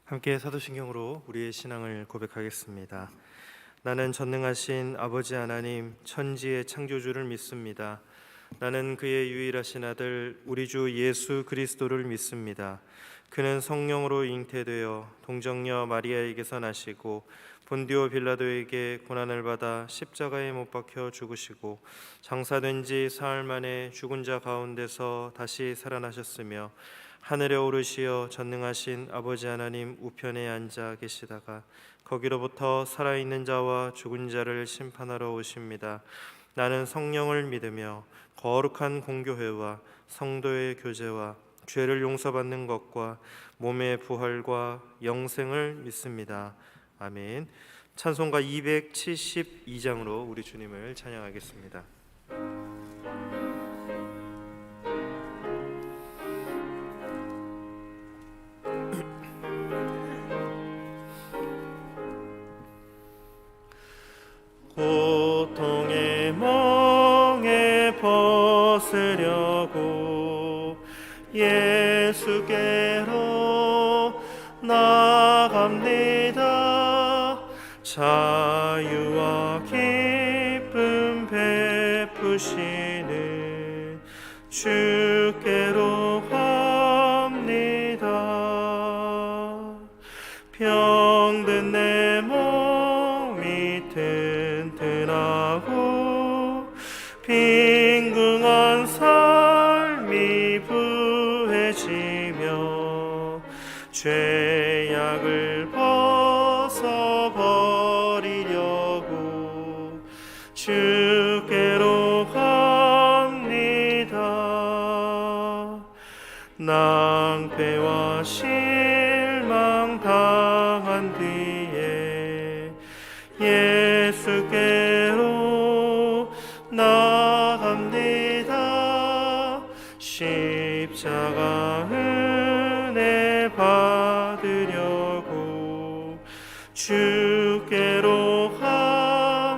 함께 사도신경으로 우리의 신앙을 고백하겠습니다. 나는 전능하신 아버지 하나님 천지의 창조주를 믿습니다. 나는 그의 유일하신 아들 우리 주 예수 그리스도를 믿습니다. 그는 성령으로 잉태되어 동정녀 마리아에게서 나시고 본디오 빌라도에게 고난을 받아 십자가에 못 박혀 죽으시고 장사된 지 사흘 만에 죽은 자 가운데서 다시 살아나셨으며 하늘에 오르시어 전능하신 아버지 하나님 우편에 앉아 계시다가 거기로부터 살아있는 자와 죽은 자를 심판하러 오십니다. 나는 성령을 믿으며 거룩한 공교회와 성도의 교제와 죄를 용서받는 것과 몸의 부활과 영생을 믿습니다. 아멘. 찬송가 272장으로 우리 주님을 찬양하겠습니다. 고통의 멍에 벗으려고 예수께로 나갑니다. 자유와 기쁨 베푸시는 주께로 갑니다. 병든 내 몸이 튼튼하고 빈궁한 삶이 부해지며 죄악을 벗어버리려고 주께로 갑니다. 낭패와 실망 당한 뒤에 예수께로 나갑니다. 십자가 은혜 받으려고 주께로 갑니다.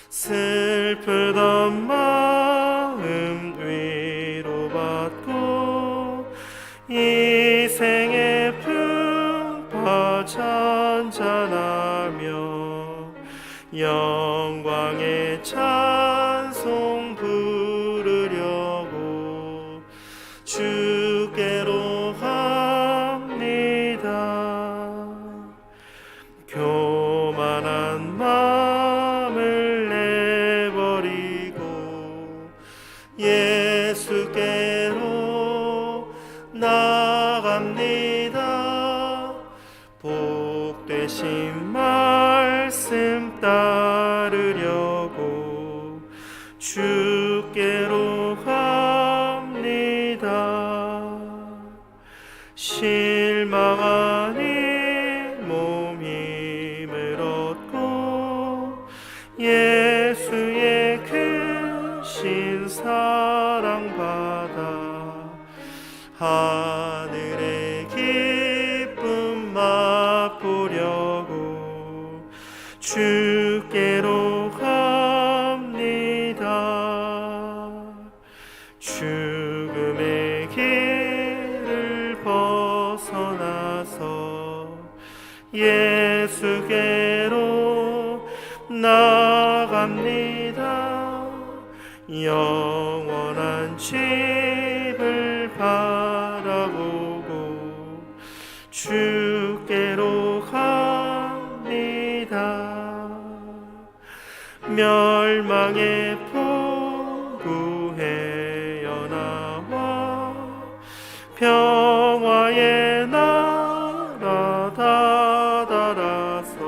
슬프던 마음 위로받고 이 생의 풍파 잔잔하며 영광의 찬송 부르려고 주께로 갑니다. 교만한 마음을 내버리고 예수께로 나갑니다. 복되신 말씀 따르려고 주께로 갑니다. 실망한 이 몸 힘을 얻고 예수의 크신 사랑 받아 하늘의 기쁨 맛보려고 주께로 갑니다. 죽음의 길을 벗어나서 예수께로 나갑니다. 영원한 집을 바라보고 주께로 갑니다. 멸망의 포구에 연하와 평화의 나라 다다라서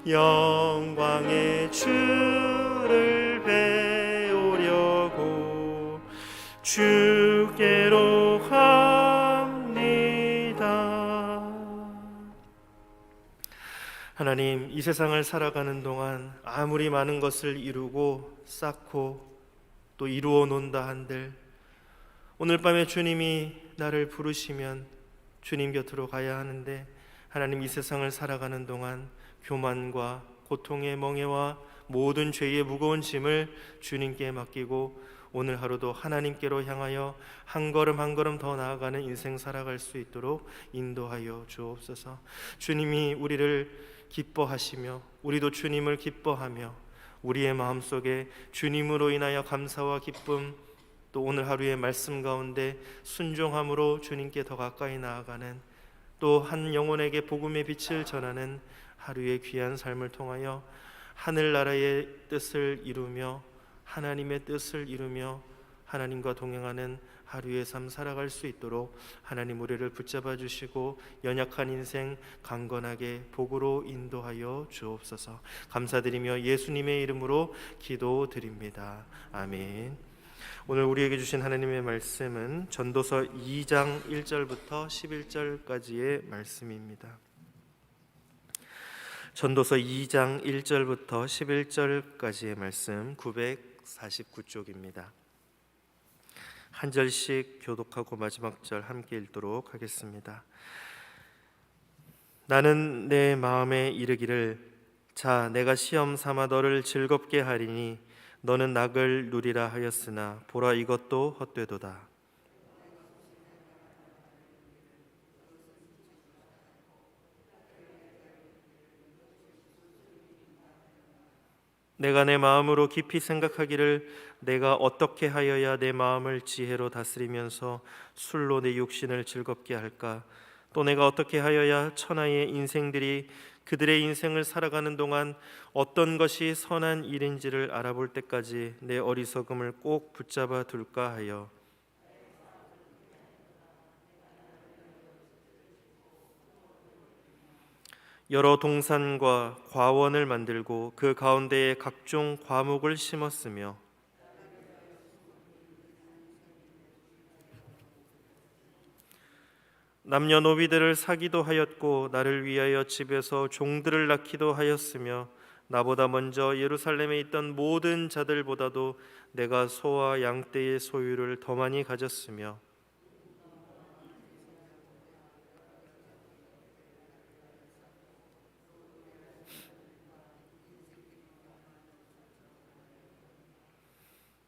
영광의 주를 배우려고 주께로 갑니다. 하나님, 이 세상을 살아가는 동안 아무리 많은 것을 이루고 쌓고 또 이루어 논다 한들 오늘 밤에 주님이 나를 부르시면 주님 곁으로 가야 하는데, 하나님, 이 세상을 살아가는 동안 교만과 고통의 멍에와 모든 죄의 무거운 짐을 주님께 맡기고 오늘 하루도 하나님께로 향하여 한 걸음 한 걸음 더 나아가는 인생 살아갈 수 있도록 인도하여 주옵소서. 주님이 우리를 기뻐하시며 우리도 주님을 기뻐하며 우리의 마음속에 주님으로 인하여 감사와 기쁨, 또 오늘 하루의 말씀 가운데 순종함으로 주님께 더 가까이 나아가는, 또 한 영혼에게 복음의 빛을 전하는 하루의 귀한 삶을 통하여 하늘나라의 뜻을 이루며 하나님의 뜻을 이루며 하나님과 동행하는 하루의 삶 살아갈 수 있도록 하나님 우리를 붙잡아 주시고 연약한 인생 강건하게 복으로 인도하여 주옵소서. 감사드리며 예수님의 이름으로 기도드립니다. 아멘. 오늘 우리에게 주신 하나님의 말씀은 전도서 2장 1절부터 11절까지의 말씀입니다. 전도서 2장 1절부터 11절까지의 말씀 949쪽입니다. 한 절씩 교독하고 마지막 절 함께 읽도록 하겠습니다. 나는 내 마음에 이르기를, 자, 내가 시험 삼아 너를 즐겁게 하리니 너는 낙을 누리라 하였으나 보라, 이것도 헛되도다. 내가 내 마음으로 깊이 생각하기를, 내가 어떻게 하여야 내 마음을 지혜로 다스리면서 술로 내 육신을 즐겁게 할까? 또 내가 어떻게 하여야 천하의 인생들이 그들의 인생을 살아가는 동안 어떤 것이 선한 일인지를 알아볼 때까지 내 어리석음을 꼭 붙잡아 둘까 하여 여러 동산과 과원을 만들고 그 가운데에 각종 과목을 심었으며 남녀노비들을 사기도 하였고 나를 위하여 집에서 종들을 낳기도 하였으며 나보다 먼저 예루살렘에 있던 모든 자들보다도 내가 소와 양떼의 소유를 더 많이 가졌으며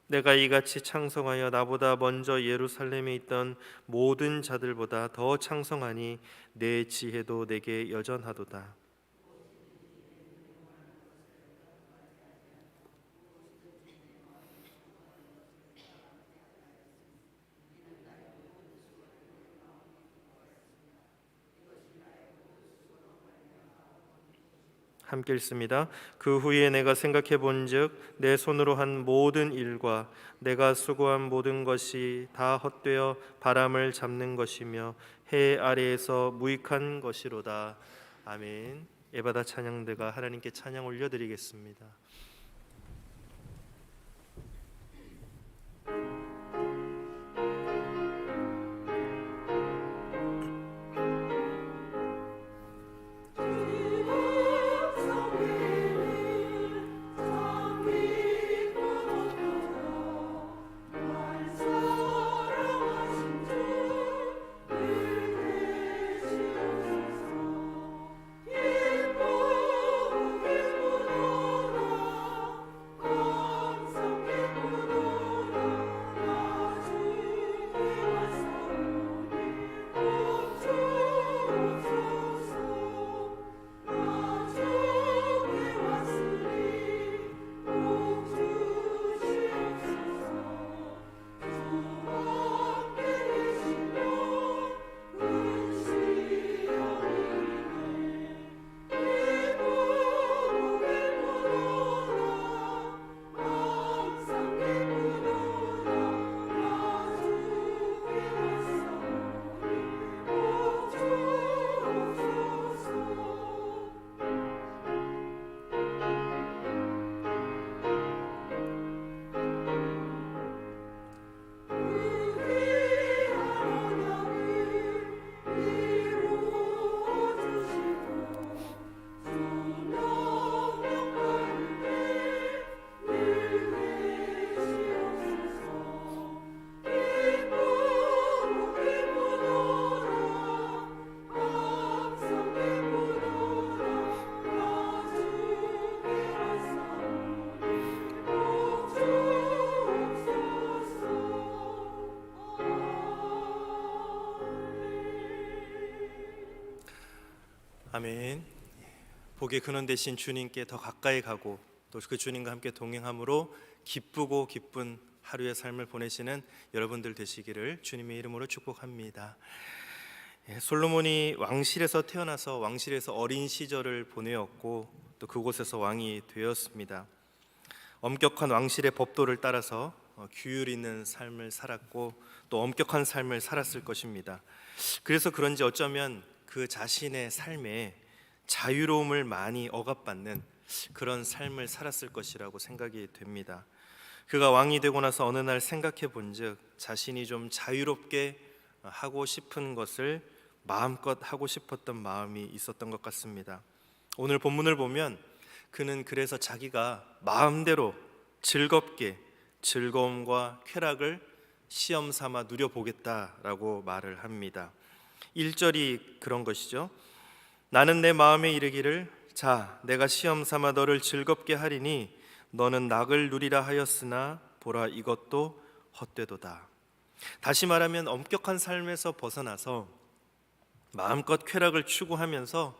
내가 이같이 창성하여 나보다 먼저 예루살렘에 있던 모든 자들보다 더 창성하니 내 지혜도 내게 여전하도다. 함께 읽습니다. 그 후에 내가 생각해 본즉 내 손으로 한 모든 일과 내가 수고한 모든 것이 다 헛되어 바람을 잡는 것이며 해 아래에서 무익한 것이로다. 아멘. 예바다 찬양대가 하나님께 찬양 올려드리겠습니다. 아멘. 복의 근원 되신 주님께 더 가까이 가고 또 그 주님과 함께 동행함으로 기쁘고 기쁜 하루의 삶을 보내시는 여러분들 되시기를 주님의 이름으로 축복합니다. 솔로몬이 왕실에서 태어나서 왕실에서 어린 시절을 보내었고 또 그곳에서 왕이 되었습니다. 엄격한 왕실의 법도를 따라서 규율 있는 삶을 살았고 또 엄격한 삶을 살았을 것입니다. 그래서 그런지 어쩌면 그 자신의 삶에 자유로움을 많이 억압받는 그런 삶을 살았을 것이라고 생각이 됩니다. 그가 왕이 되고 나서 어느 날 생각해 본즉 자신이 좀 자유롭게 하고 싶은 것을 마음껏 하고 싶었던 마음이 있었던 것 같습니다. 오늘 본문을 보면 그는 그래서 자기가 마음대로 즐겁게 즐거움과 쾌락을 시험 삼아 누려보겠다라고 말을 합니다. 1절이 그런 것이죠. 나는 내 마음에 이르기를 자 내가 시험 삼아 너를 즐겁게 하리니 너는 낙을 누리라 하였으나 보라 이것도 헛되도다. 다시 말하면 엄격한 삶에서 벗어나서 마음껏 쾌락을 추구하면서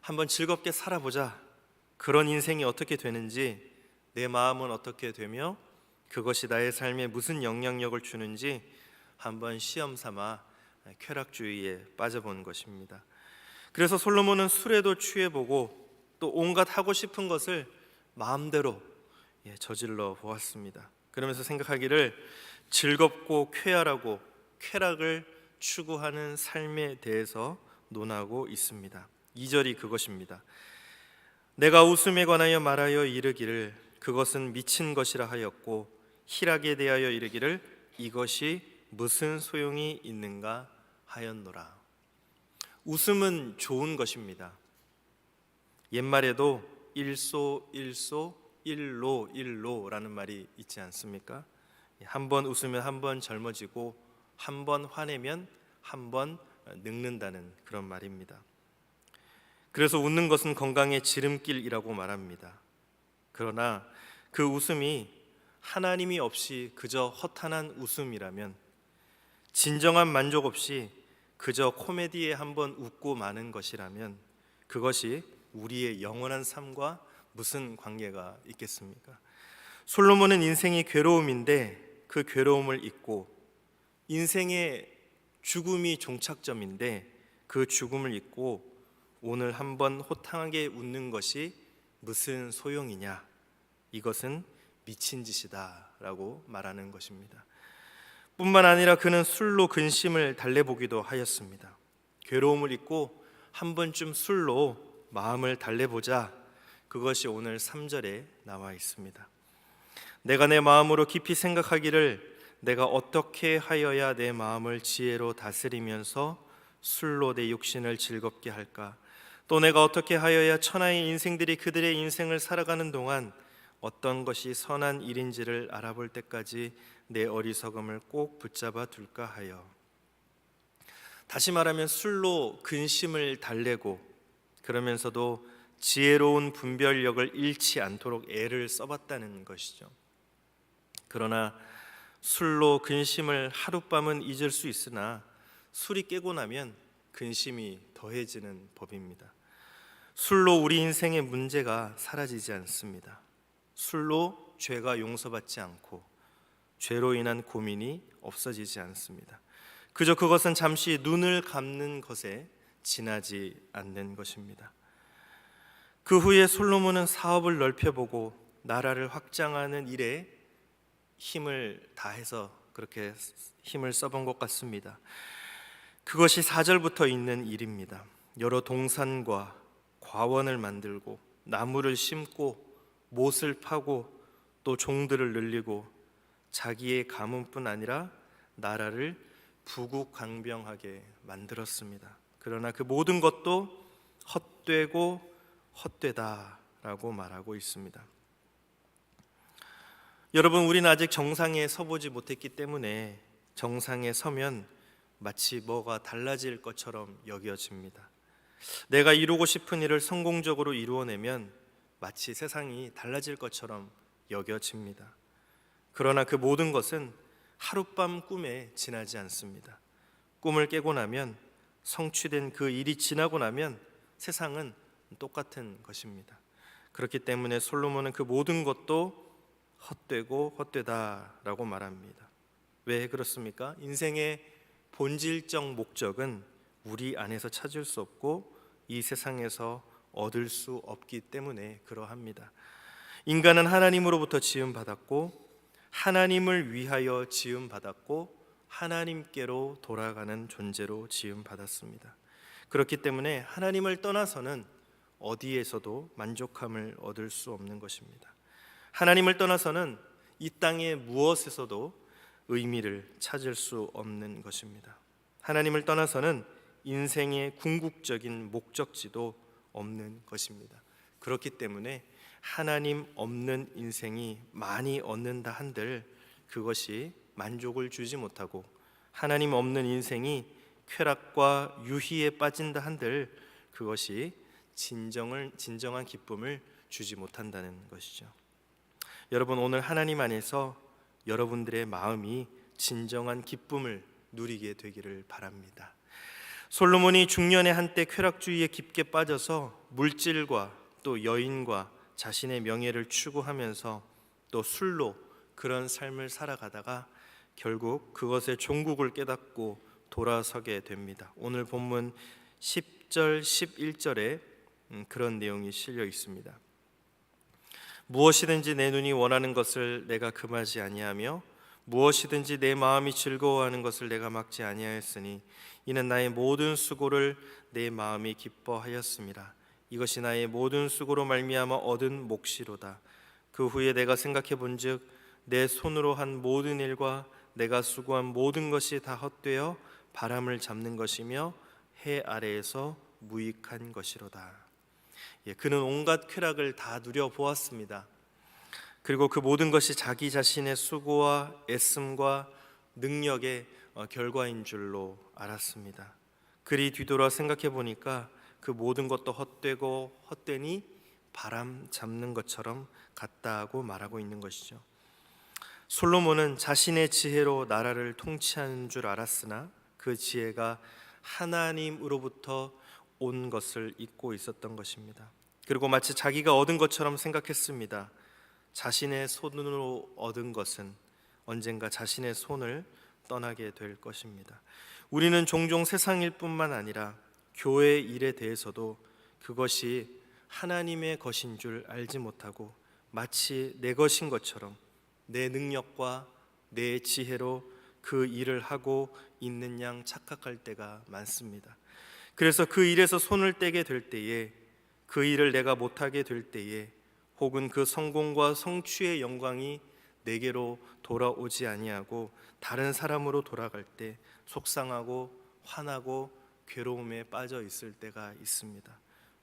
한번 즐겁게 살아보자. 그런 인생이 어떻게 되는지, 내 마음은 어떻게 되며 그것이 나의 삶에 무슨 영향력을 주는지 한번 시험 삼아 쾌락주의에 빠져본 것입니다. 그래서 솔로몬은 술에도 취해보고 또 온갖 하고 싶은 것을 마음대로 저질러 보았습니다. 그러면서 생각하기를 즐겁고 쾌활하고 쾌락을 추구하는 삶에 대해서 논하고 있습니다. 2절이 그것입니다. 내가 웃음에 관하여 말하여 이르기를 그것은 미친 것이라 하였고 희락에 대하여 이르기를 이것이 무슨 소용이 있는가 하였노라. 웃음은 좋은 것입니다. 옛말에도 일소일소 일로일로라는 말이 있지 않습니까? 한 번 웃으면 한 번 젊어지고 한 번 화내면 한 번 늙는다는 그런 말입니다. 그래서 웃는 것은 건강의 지름길이라고 말합니다. 그러나 그 웃음이 하나님이 없이 그저 허탄한 웃음이라면, 진정한 만족 없이 그저 코미디에 한번 웃고 마는 것이라면 그것이 우리의 영원한 삶과 무슨 관계가 있겠습니까? 솔로몬은 인생이 괴로움인데 그 괴로움을 잊고, 인생의 죽음이 종착점인데 그 죽음을 잊고 오늘 한번 호탕하게 웃는 것이 무슨 소용이냐, 이것은 미친 짓이다 라고 말하는 것입니다. 뿐만 아니라 그는 술로 근심을 달래보기도 하였습니다. 괴로움을 잊고 한 번쯤 술로 마음을 달래보자, 그것이 오늘 3절에 나와 있습니다. 내가 내 마음으로 깊이 생각하기를 내가 어떻게 하여야 내 마음을 지혜로 다스리면서 술로 내 육신을 즐겁게 할까? 또 내가 어떻게 하여야 천하의 인생들이 그들의 인생을 살아가는 동안 어떤 것이 선한 일인지를 알아볼 때까지 내 어리석음을 꼭 붙잡아 둘까 하여. 다시 말하면 술로 근심을 달래고 그러면서도 지혜로운 분별력을 잃지 않도록 애를 써봤다는 것이죠. 그러나 술로 근심을 하룻밤은 잊을 수 있으나 술이 깨고 나면 근심이 더해지는 법입니다. 술로 우리 인생의 문제가 사라지지 않습니다. 술로 죄가 용서받지 않고 죄로 인한 고민이 없어지지 않습니다. 그저 그것은 잠시 눈을 감는 것에 지나지 않는 것입니다. 그 후에 솔로몬은 사업을 넓혀보고 나라를 확장하는 일에 힘을 다해서 그렇게 힘을 써본 것 같습니다. 그것이 4절부터 있는 일입니다. 여러 동산과 과원을 만들고 나무를 심고 못을 파고 또 종들을 늘리고 자기의 가문뿐 아니라 나라를 부국강병하게 만들었습니다. 그러나 그 모든 것도 헛되고 헛되다라고 말하고 있습니다. 여러분, 우리는 아직 정상에 서보지 못했기 때문에 정상에 서면 마치 뭐가 달라질 것처럼 여겨집니다. 내가 이루고 싶은 일을 성공적으로 이루어내면 마치 세상이 달라질 것처럼 여겨집니다. 그러나 그 모든 것은 하룻밤 꿈에 지나지 않습니다. 꿈을 깨고 나면, 성취된 그 일이 지나고 나면 세상은 똑같은 것입니다. 그렇기 때문에 솔로몬은 그 모든 것도 헛되고 헛되다라고 말합니다. 왜 그렇습니까? 인생의 본질적 목적은 우리 안에서 찾을 수 없고 이 세상에서 얻을 수 없기 때문에 그러합니다. 인간은 하나님으로부터 지음받았고 하나님을 위하여 지음받았고 하나님께로 돌아가는 존재로 지음받았습니다. 그렇기 때문에 하나님을 떠나서는 어디에서도 만족함을 얻을 수 없는 것입니다. 하나님을 떠나서는 이 땅의 무엇에서도 의미를 찾을 수 없는 것입니다. 하나님을 떠나서는 인생의 궁극적인 목적지도 없는 것입니다. 그렇기 때문에 하나님 없는 인생이 많이 얻는다 한들 그것이 만족을 주지 못하고, 하나님 없는 인생이 쾌락과 유희에 빠진다 한들 그것이 진정한 기쁨을 주지 못한다는 것이죠. 여러분, 오늘 하나님 안에서 여러분들의 마음이 진정한 기쁨을 누리게 되기를 바랍니다. 솔로몬이 중년에 한때 쾌락주의에 깊게 빠져서 물질과 또 여인과 자신의 명예를 추구하면서 또 술로 그런 삶을 살아가다가 결국 그것의 종국을 깨닫고 돌아서게 됩니다. 오늘 본문 10절 11절에 그런 내용이 실려 있습니다. 무엇이든지 내 눈이 원하는 것을 내가 금하지 아니하며 무엇이든지 내 마음이 즐거워하는 것을 내가 막지 아니하였으니 이는 나의 모든 수고를 내 마음이 기뻐하였음이라. 이것이 나의 모든 수고로 말미암아 얻은 몫이로다. 그 후에 내가 생각해 본즉 내 손으로 한 모든 일과 내가 수고한 모든 것이 다 헛되어 바람을 잡는 것이며 해 아래에서 무익한 것이로다. 그는 온갖 쾌락을 다 누려보았습니다. 그리고 그 모든 것이 자기 자신의 수고와 애씀과 능력의 결과인 줄로 알았습니다. 그리 뒤돌아 생각해 보니까 그 모든 것도 헛되고 헛되니 바람 잡는 것처럼 같다고 말하고 있는 것이죠. 솔로몬은 자신의 지혜로 나라를 통치하는 줄 알았으나 그 지혜가 하나님으로부터 온 것을 잊고 있었던 것입니다. 그리고 마치 자기가 얻은 것처럼 생각했습니다. 자신의 손으로 얻은 것은 언젠가 자신의 손을 떠나게 될 것입니다. 우리는 종종 세상 일 뿐만 아니라 교회 일에 대해서도 그것이 하나님의 것인 줄 알지 못하고 마치 내 것인 것처럼 내 능력과 내 지혜로 그 일을 하고 있는 양 착각할 때가 많습니다. 그래서 그 일에서 손을 떼게 될 때에, 그 일을 내가 못하게 될 때에, 혹은 그 성공과 성취의 영광이 내게로 돌아오지 아니하고 다른 사람으로 돌아갈 때 속상하고 화나고 괴로움에 빠져 있을 때가 있습니다.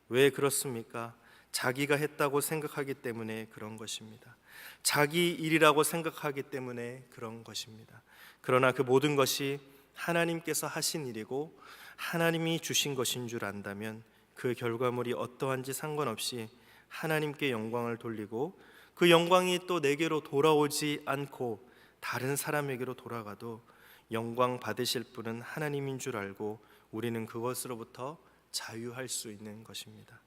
왜 그렇습니까? 자기가 했다고 생각하기 때문에 그런 것입니다. 자기 일이라고 생각하기 때문에 그런 것입니다. 그러나 그 모든 것이 하나님께서 하신 일이고 하나님이 주신 것인 줄 안다면 그 결과물이 어떠한지 상관없이 하나님께 영광을 돌리고 그 영광이 또 내게로 돌아오지 않고 다른 사람에게로 돌아가도 영광 받으실 분은 하나님인 줄 알고 우리는 그것으로부터 자유할 수 있는 것입니다.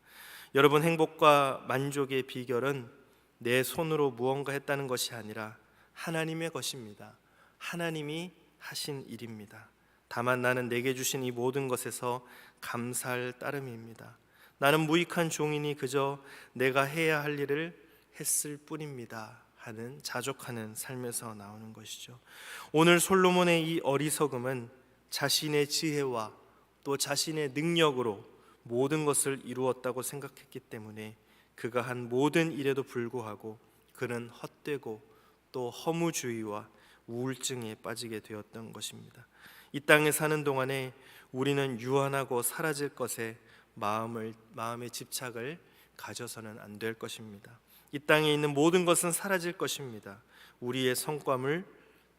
여러분, 행복과 만족의 비결은 내 손으로 무언가 했다는 것이 아니라 하나님의 것입니다. 하나님이 하신 일입니다. 다만 나는 내게 주신 이 모든 것에서 감사할 따름입니다. 나는 무익한 종이니 그저 내가 해야 할 일을 했을 뿐입니다 하는 자족하는 삶에서 나오는 것이죠. 오늘 솔로몬의 이 어리석음은 자신의 지혜와 또 자신의 능력으로 모든 것을 이루었다고 생각했기 때문에 그가 한 모든 일에도 불구하고 그는 헛되고 또 허무주의와 우울증에 빠지게 되었던 것입니다. 이 땅에 사는 동안에 우리는 유한하고 사라질 것에 마음의 집착을 가져서는 안 될 것입니다. 이 땅에 있는 모든 것은 사라질 것입니다. 우리의 성과물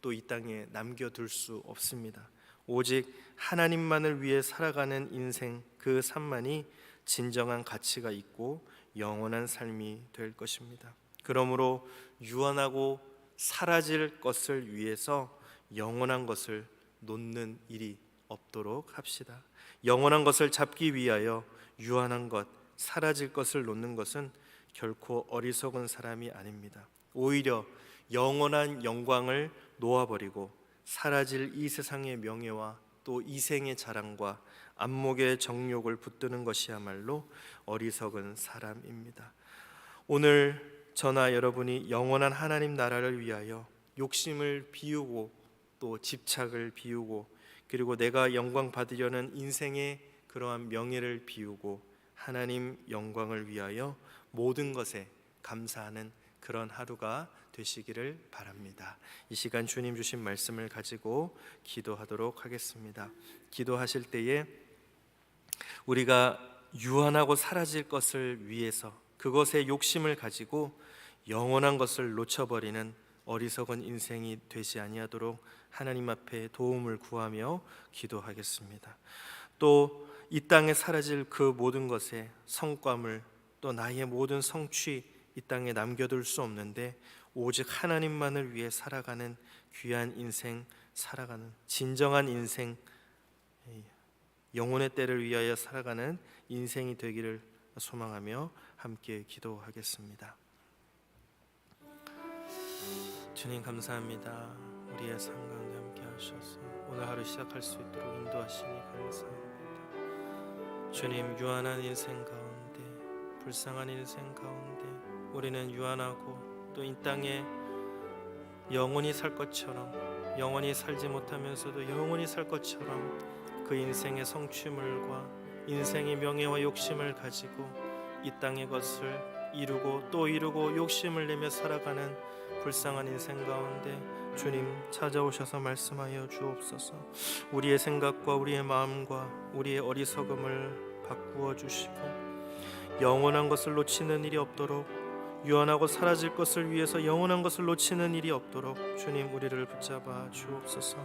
또 이 땅에 남겨둘 수 없습니다. 오직 하나님만을 위해 살아가는 인생, 그 삶만이 진정한 가치가 있고 영원한 삶이 될 것입니다. 그러므로 유한하고 사라질 것을 위해서 영원한 것을 놓는 일이 없도록 합시다. 영원한 것을 잡기 위하여 유한한 것, 사라질 것을 놓는 것은 결코 어리석은 사람이 아닙니다. 오히려 영원한 영광을 놓아버리고 사라질 이 세상의 명예와 또 이생의 자랑과 안목의 정욕을 붙드는 것이야말로 어리석은 사람입니다. 오늘 저나 여러분이 영원한 하나님 나라를 위하여 욕심을 비우고 또 집착을 비우고 그리고 내가 영광 받으려는 인생의 그러한 명예를 비우고 하나님 영광을 위하여 모든 것에 감사하는 그런 하루가 되시기를 바랍니다. 이 시간 주님 주신 말씀을 가지고 기도하도록 하겠습니다. 기도하실 때에 우리가 유한하고 사라질 것을 위해서 그것에 욕심을 가지고 영원한 것을 놓쳐버리는 어리석은 인생이 되지 아니하도록 하나님 앞에 도움을 구하며 기도하겠습니다. 또 이 땅에 사라질 그 모든 것에 성과물 또 나의 모든 성취 이 땅에 남겨둘 수 없는데 오직 하나님만을 위해 살아가는 귀한 인생 살아가는 진정한 인생 영혼의 때를 위하여 살아가는 인생이 되기를 소망하며 함께 기도하겠습니다. 주님 감사합니다. 우리의 삶 가운데 함께 하셔서 오늘 하루 시작할 수 있도록 인도하시니 감사합니다. 주님 유한한 인생 가운데 불쌍한 인생 가운데 우리는 유한하고 또 이 땅에 영원히 살 것처럼 영원히 살지 못하면서도 영원히 살 것처럼 그 인생의 성취물과 인생의 명예와 욕심을 가지고 이 땅의 것을 이루고 또 이루고 욕심을 내며 살아가는 불쌍한 인생 가운데 주님 찾아오셔서 말씀하여 주옵소서. 우리의 생각과 우리의 마음과 우리의 어리석음을 바꾸어 주시고 영원한 것을 놓치는 일이 없도록 유한하고 사라질 것을 위해서 영원한 것을 놓치는 일이 없도록 주님 우리를 붙잡아 주옵소서.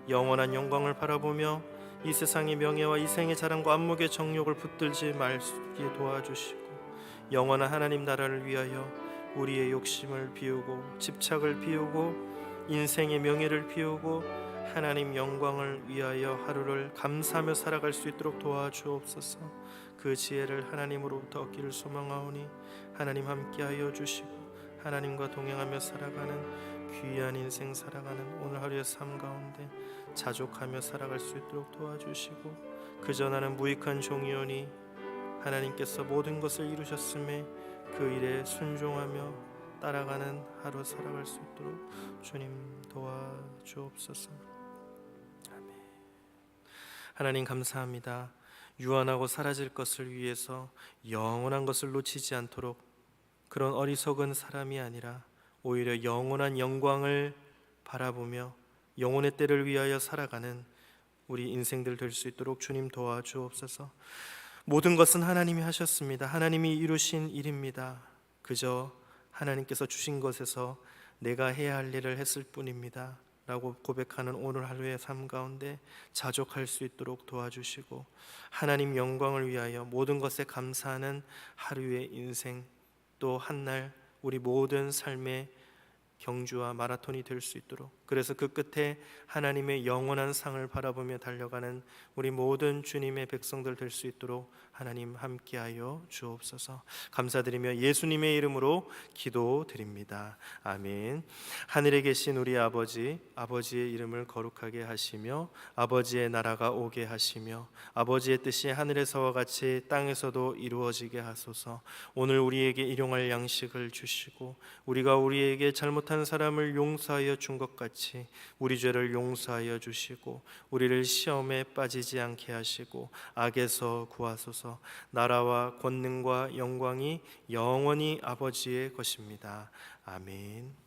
영원한 영광을 바라보며 이 세상의 명예와 이생의 자랑과 안목의 정욕을 붙들지 말게 도와주시고 영원한 하나님 나라를 위하여 우리의 욕심을 비우고 집착을 비우고 인생의 명예를 비우고 하나님 영광을 위하여 하루를 감사하며 살아갈 수 있도록 도와주옵소서. 그 지혜를 하나님으로부터 얻기를 소망하오니 하나님 함께하여 주시고 하나님과 동행하며 살아가는 귀한 인생 살아가는 오늘 하루의 삶 가운데 자족하며 살아갈 수 있도록 도와주시고 그저 나는 무익한 종이오니 하나님께서 모든 것을 이루셨음에 그 일에 순종하며 따라가는 하루 살아갈 수 있도록 주님 도와주옵소서. 아멘. 하나님 감사합니다. 유한하고 사라질 것을 위해서 영원한 것을 놓치지 않도록 그런 어리석은 사람이 아니라 오히려 영원한 영광을 바라보며 영혼의 때를 위하여 살아가는 우리 인생들 될 수 있도록 주님 도와주옵소서. 모든 것은 하나님이 하셨습니다. 하나님이 이루신 일입니다. 그저 하나님께서 주신 것에서 내가 해야 할 일을 했을 뿐입니다 라고 고백하는 오늘 하루의 삶 가운데 자족할 수 있도록 도와주시고 하나님 영광을 위하여 모든 것에 감사하는 하루의 인생 또 한날 우리 모든 삶의 경주와 마라톤이 될 수 있도록 그래서 그 끝에 하나님의 영원한 상을 바라보며 달려가는 우리 모든 주님의 백성들 될 수 있도록 하나님 함께하여 주옵소서. 감사드리며 예수님의 이름으로 기도드립니다. 아멘. 하늘에 계신 우리 아버지, 아버지의 이름을 거룩하게 하시며 아버지의 나라가 오게 하시며 아버지의 뜻이 하늘에서와 같이 땅에서도 이루어지게 하소서. 오늘 우리에게 일용할 양식을 주시고 우리가 우리에게 잘못한 사람을 용서하여 준 것 같이 우리 죄를 용서하여 주시고 우리를 시험에 빠지지 않게 하시고 악에서 구하소서. 나라와 권능과 영광이 영원히 아버지의 것입니다. 아멘.